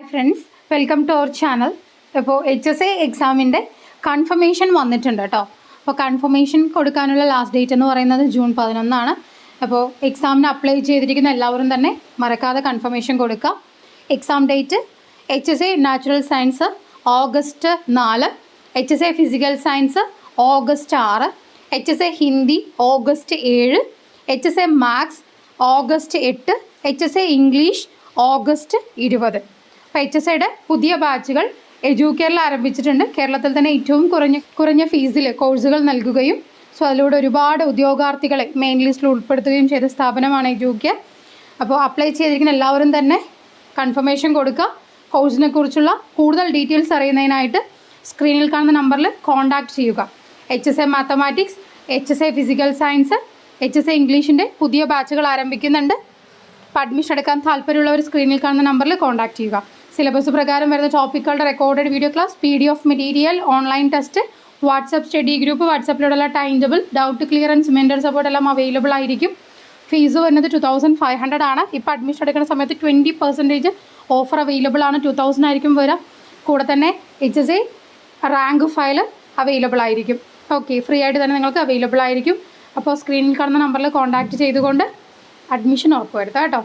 Friends, welcome to our channel. ഇപ്പോൾ HSA എക്സാമിൻ്റെ confirmation വന്നിട്ടുണ്ട് കേട്ടോ. അപ്പോൾ കൺഫർമേഷൻ കൊടുക്കാനുള്ള ലാസ്റ്റ് ഡേറ്റ് എന്ന് പറയുന്നത് ജൂൺ 11 അപ്പോൾ എക്സാമിന് അപ്ലൈ ചെയ്തിരിക്കുന്ന എല്ലാവരും തന്നെ മറക്കാതെ കൺഫർമേഷൻ കൊടുക്കുക. Exam date HSA natural science August 4, HSA physical science August 6, HSA Hindi August 7, HSA maths August 8, HSA English August 20. അപ്പോൾ HSAയുടെ പുതിയ ബാച്ചുകൾ എഡ്യൂക്കേറിൽ ആരംഭിച്ചിട്ടുണ്ട്. കേരളത്തിൽ തന്നെ ഏറ്റവും കുറഞ്ഞ ഫീസിൽ കോഴ്സുകൾ നൽകുകയും അതിലൂടെ ഒരുപാട് ഉദ്യോഗാർത്ഥികളെ മെയിൻ ലിസ്റ്റിൽ ഉൾപ്പെടുത്തുകയും ചെയ്ത സ്ഥാപനമാണ് എഡ്യൂക്കെയർ. അപ്പോൾ അപ്ലൈ ചെയ്തിരിക്കുന്ന എല്ലാവരും തന്നെ കൺഫർമേഷൻ കൊടുക്കുക. കോഴ്സിനെ കുറിച്ചുള്ള കൂടുതൽ ഡീറ്റെയിൽസ് അറിയുന്നതിനായിട്ട് സ്ക്രീനിൽ കാണുന്ന നമ്പറിൽ കോൺടാക്റ്റ് ചെയ്യുക. HSA mathematics, HSA physical science, HSA ഇംഗ്ലീഷിൻ്റെ പുതിയ ബാച്ചുകൾ ആരംഭിക്കുന്നുണ്ട്. അപ്പോൾ അഡ്മിഷൻ എടുക്കാൻ താല്പര്യമുള്ളവർ സ്ക്രീനിൽ കാണുന്ന നമ്പറിൽ കോൺടാക്റ്റ് ചെയ്യുക. സിലബസ് പ്രകാരം വരുന്ന ടോപ്പിക്കുകളുടെ recorded video class, PDF material, online test, WhatsApp study group, വാട്സപ്പിലൂടെയുള്ള time table, doubt clearance, mentor support എല്ലാം അവൈലബിൾ ആയിരിക്കും. ഫീസ് വരുന്നത് 2500 ആണ്. ഇപ്പോൾ അഡ്മിഷൻ എടുക്കുന്ന സമയത്ത് 20% ഓഫർ അവൈലബിൾ ആണ്. 2000 ആയിരിക്കും വരിക. കൂടെ തന്നെ HSA റാങ്ക് ഫയൽ അവൈലബിൾ ആയിരിക്കും. ഓക്കെ, ഫ്രീ ആയിട്ട് തന്നെ നിങ്ങൾക്ക് അവൈലബിൾ ആയിരിക്കും. അപ്പോൾ സ്ക്രീനിൽ കാണുന്ന നമ്പറിൽ കോൺടാക്റ്റ് ചെയ്തുകൊണ്ട് അഡ്മിഷൻ ഉറപ്പുവരുത്താം കേട്ടോ.